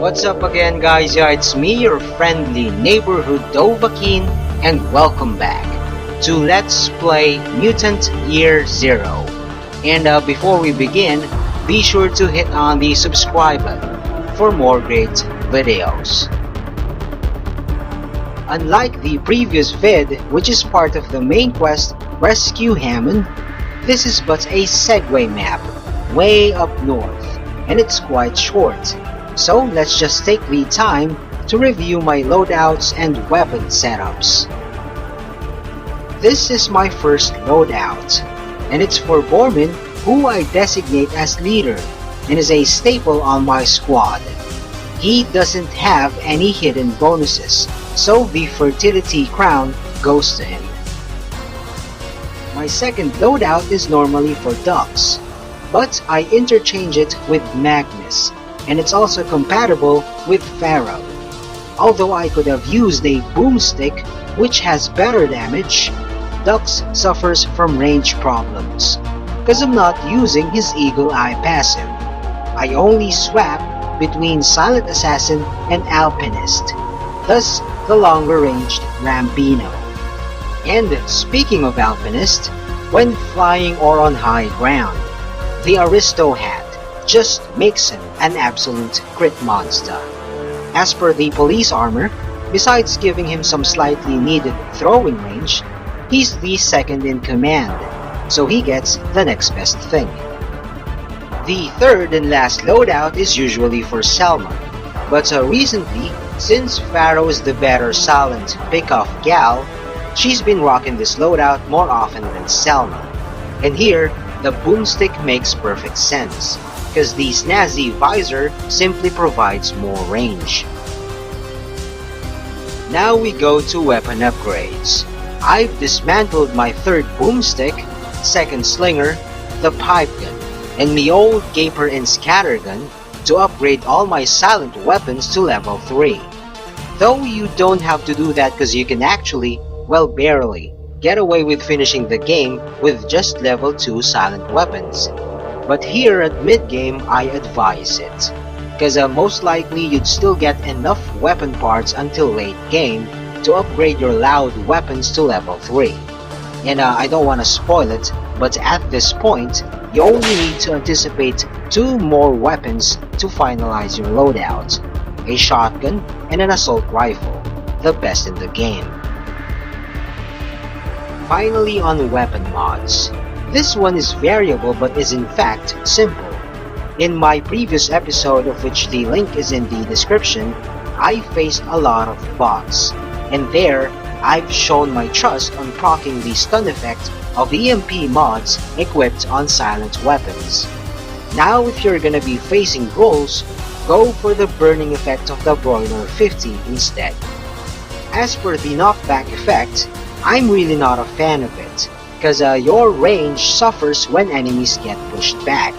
What's up again, guys? Yeah, it's me, your friendly neighborhood Dovahkiin, and welcome back to Let's Play Mutant Year Zero. And before we begin, be sure to hit on the subscribe button for more great videos. Unlike the previous vid, which is part of the main quest Rescue Hammond, this is but a segue map way up north, and it's quite short. So let's just take the time to review my loadouts and weapon setups. This is my first loadout, and it's for Borman, who I designate as leader and is a staple on my squad. He doesn't have any hidden bonuses, so the fertility crown goes to him. My second loadout is normally for ducks, but I interchange it with Magnus, and it's also compatible with Pharaoh. Although I could have used a boomstick, which has better damage, Dux suffers from range problems, cause I'm not using his Eagle Eye passive. I only swap between Silent Assassin and Alpinist, thus the longer ranged Rambino. And speaking of Alpinist, when flying or on high ground, the Aristo hat just makes him an absolute crit monster. As per the police armor, besides giving him some slightly needed throwing range, he's the second in command, so he gets the next best thing. The third and last loadout is usually for Selma, but recently, since Pharaoh is the better silent pick-off gal, she's been rocking this loadout more often than Selma. And here, the boomstick makes perfect sense, because the snazzy visor simply provides more range. Now we go to weapon upgrades. I've dismantled my third boomstick, second slinger, the pipe gun, and me old gaper and scattergun to upgrade all my silent weapons to level 3. Though you don't have to do that because you can actually, well barely, get away with finishing the game with just level 2 silent weapons. But here at mid-game, I advise it, because most likely you'd still get enough weapon parts until late game to upgrade your loud weapons to level 3. And I don't want to spoil it, but at this point, you only need to anticipate 2 more weapons to finalize your loadout, a shotgun and an assault rifle, the best in the game. Finally, on weapon mods. This one is variable but is in fact simple. In my previous episode, of which the link is in the description, I faced a lot of bots, and there I've shown my trust on proccing the stun effect of EMP mods equipped on silent weapons. Now if you're gonna be facing ghouls, go for the burning effect of the Broiler 50 instead. As for the knockback effect, I'm really not a fan of it, because your range suffers when enemies get pushed back,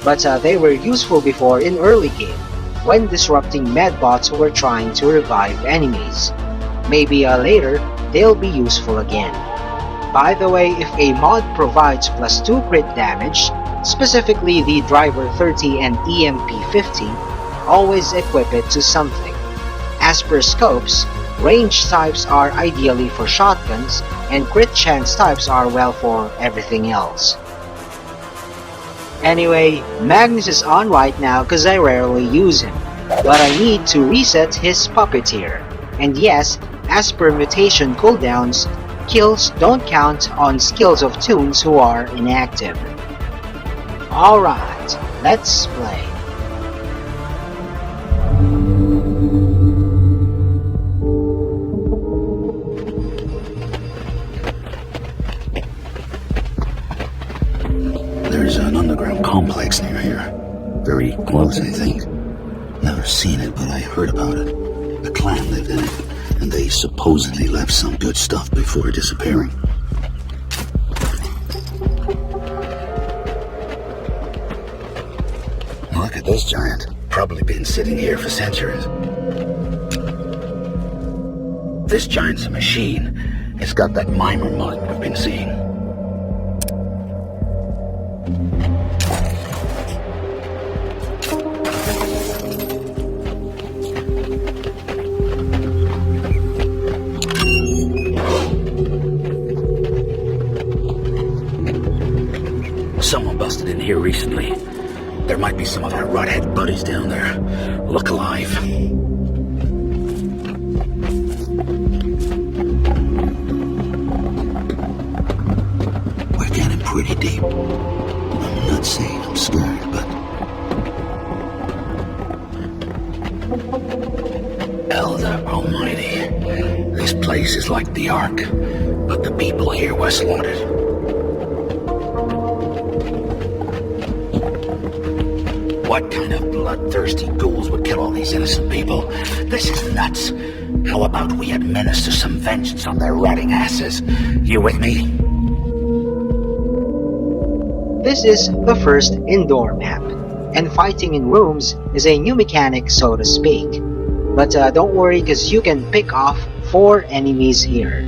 but they were useful before in early game, when disrupting medbots who were trying to revive enemies. Maybe later, they'll be useful again. By the way, if a mod provides +2 crit damage, specifically the Driver 30 and EMP 50, always equip it to something. As per scopes, range types are ideally for shotguns, and crit chance types are well for everything else. Anyway, Magnus is on right now because I rarely use him, but I need to reset his puppeteer. And yes, as per mutation cooldowns, kills don't count on skills of toons who are inactive. Alright, let's play. There's an underground complex near here. Very close, I think. Never seen it, but I heard about it. The clan lived in it, and they supposedly left some good stuff before disappearing. Look at this giant. Probably been sitting here for centuries. This giant's a machine. It's got that mimer mud we've been seeing. Maybe some of our rudhead buddies down there look alive. We're getting pretty deep. I'm not saying I'm scared, but... Elder Almighty, this place is like the Ark, but the people here were slaughtered. What kind of bloodthirsty ghouls would kill all these innocent people? This is nuts. How about we administer some vengeance on their rotting asses? You with me? This is the first indoor map, and fighting in rooms is a new mechanic, so to speak. But don't worry, because you can pick off 4 enemies here.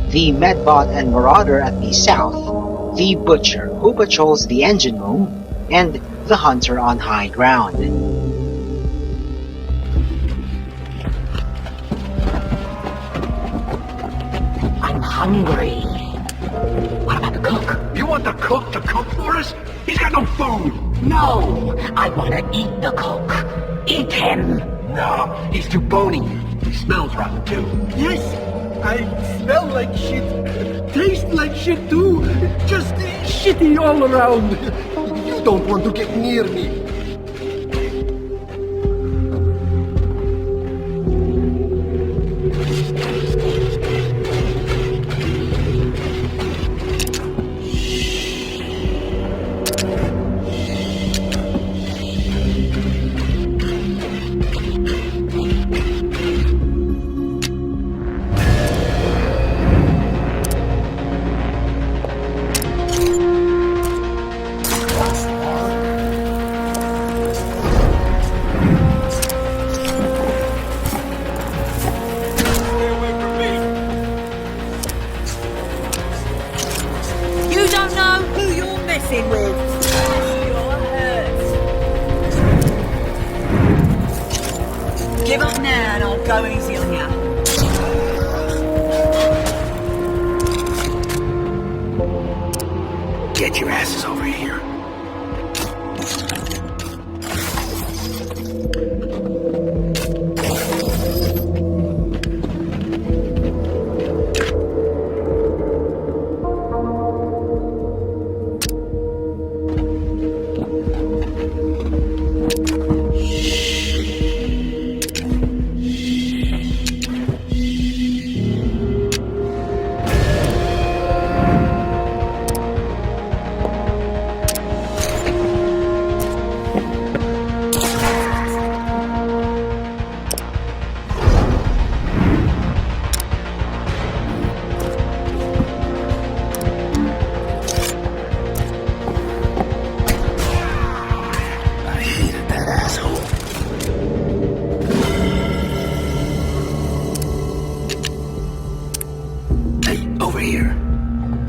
The Medbot and Marauder at the south, the Butcher who patrols the engine room, and the Hunter on high ground. I'm hungry. What about the cook? You want the cook to cook for us? He's got no food! No, I want to eat the cook. Eat him. No, he's too bony. He smells rotten too. Yes, I smell like shit, taste like shit too, just shitty all around. You don't want to get near me. Give up now and I'll go easy on ya. Get your asses over here.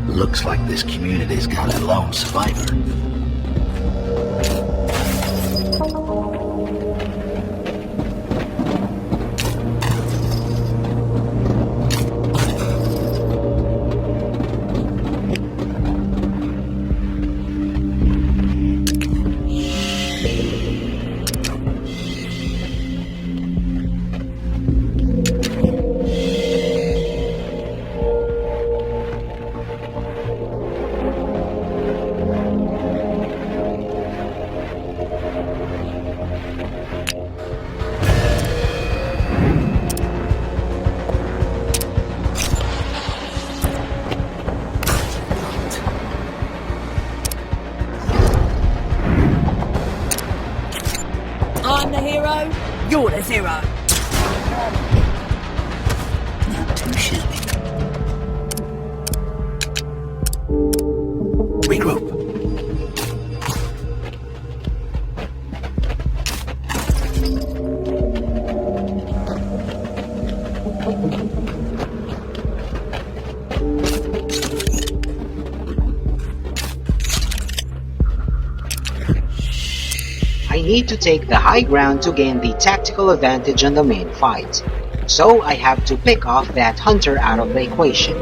Looks like this community's got a lone survivor. I'm the hero, you're the zero. Not too shabby. Regroup. I need to take the high ground to gain the tactical advantage on the main fight, so I have to pick off that hunter out of the equation.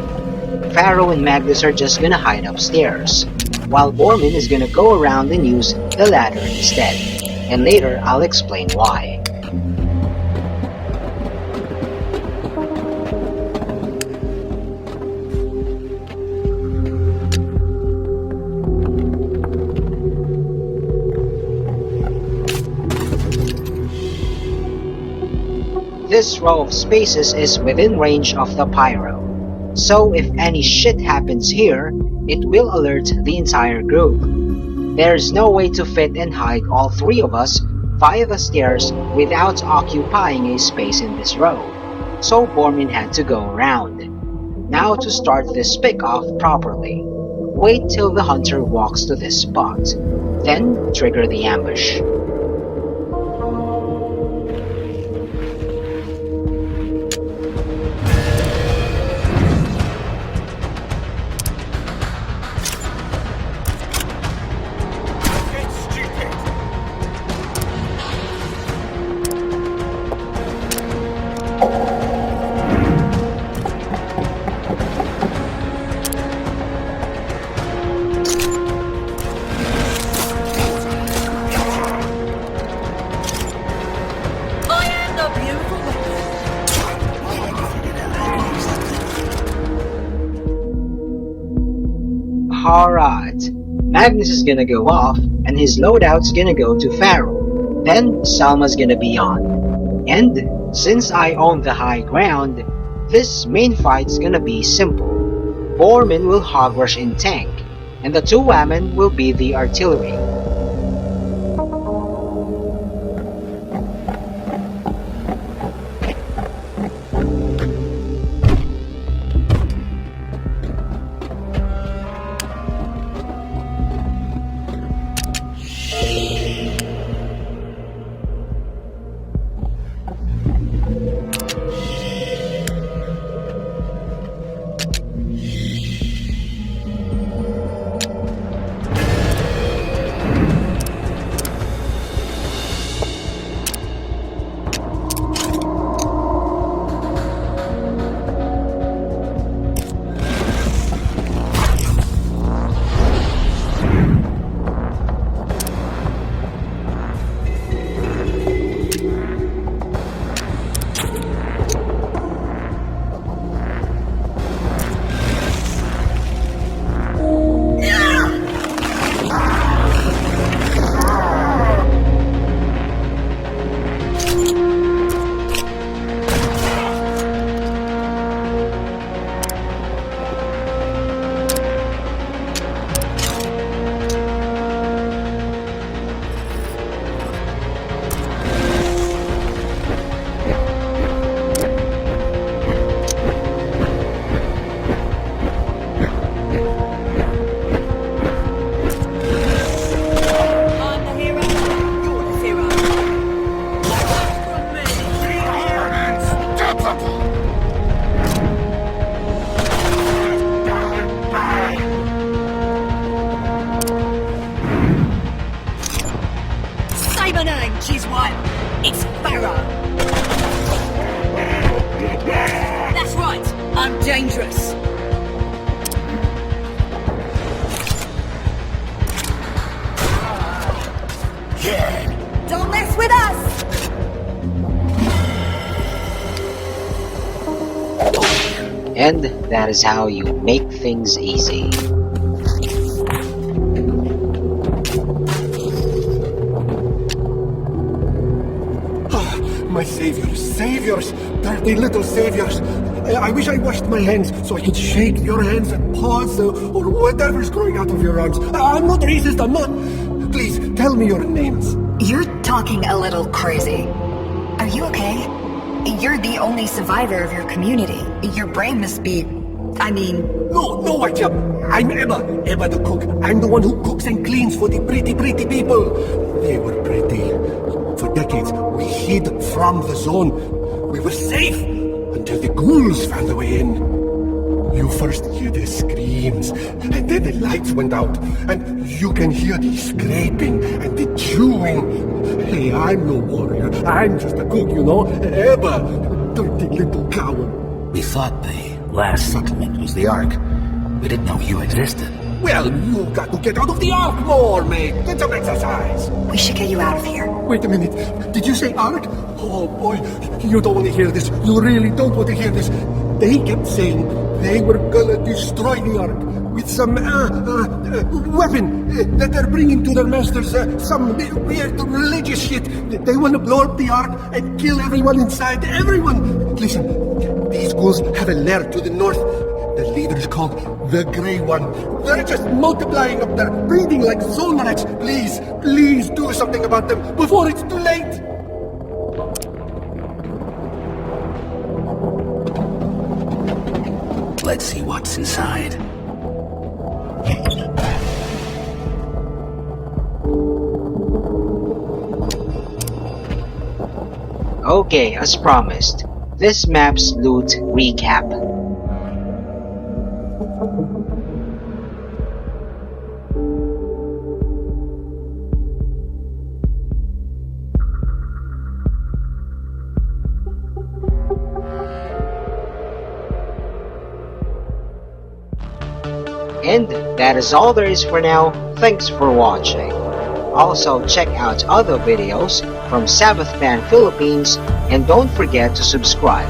Pharaoh and Magnus are just gonna hide upstairs, while Bormin is gonna go around and use the ladder instead. and later I'll explain why. This row of spaces is within range of the pyro, so if any shit happens here, it will alert the entire group. There's no way to fit and hide all three of us via the stairs without occupying a space in this row, so Bormin had to go around. Now to start this pick-off properly, wait till the hunter walks to this spot, then trigger the ambush. Alright, Magnus is gonna go off, and his loadout's gonna go to Farrell. Then Salma's gonna be on. And since I own the high ground, this main fight's gonna be simple. Bormin will hog rush in tank, and the two women will be the artillery. Dangerous. Don't mess with us! And that is how you make things easy. My saviors, dirty little saviors. I wish I washed my hands so I could shake your hands and paws or whatever's growing out of your arms. I'm not racist, I'm not. Please, tell me your names. You're talking a little crazy. Are you okay? You're the only survivor of your community. Your brain must be... I mean... No, I'm Emma the cook. I'm the one who cooks and cleans for the pretty people. They were pretty. For decades, we hid from the zone. We were safe until the ghouls found a way in. You first hear the screams, and then the lights went out, and you can hear the scraping and the chewing. Hey, I'm no warrior. I'm just a cook, you know. Emma, dirty little coward. We thought the last settlement was the Ark. We didn't know you existed. Well, you got to get out of the Ark more, mate. Get some exercise. We should get you out of here. Wait a minute. Did you say art? Oh boy, you don't want to hear this. You really don't want to hear this. They kept saying they were gonna destroy the ark with some weapon that they're bringing to their masters. Some weird religious shit. They want to blow up the ark and kill everyone inside. Everyone. Listen, these ghouls have a lair to the north. The leader is called the Grey One. They're just multiplying up there, breeding like zone rats. Please, please do something about them before it's too late. Let's see what's inside. Okay, as promised, this map's loot recap. And that is all there is for now. Thanks for watching. Also check out other videos from Sabbath Band Philippines and don't forget to subscribe.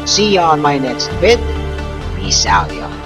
See ya on my next vid. Peace out, y'all.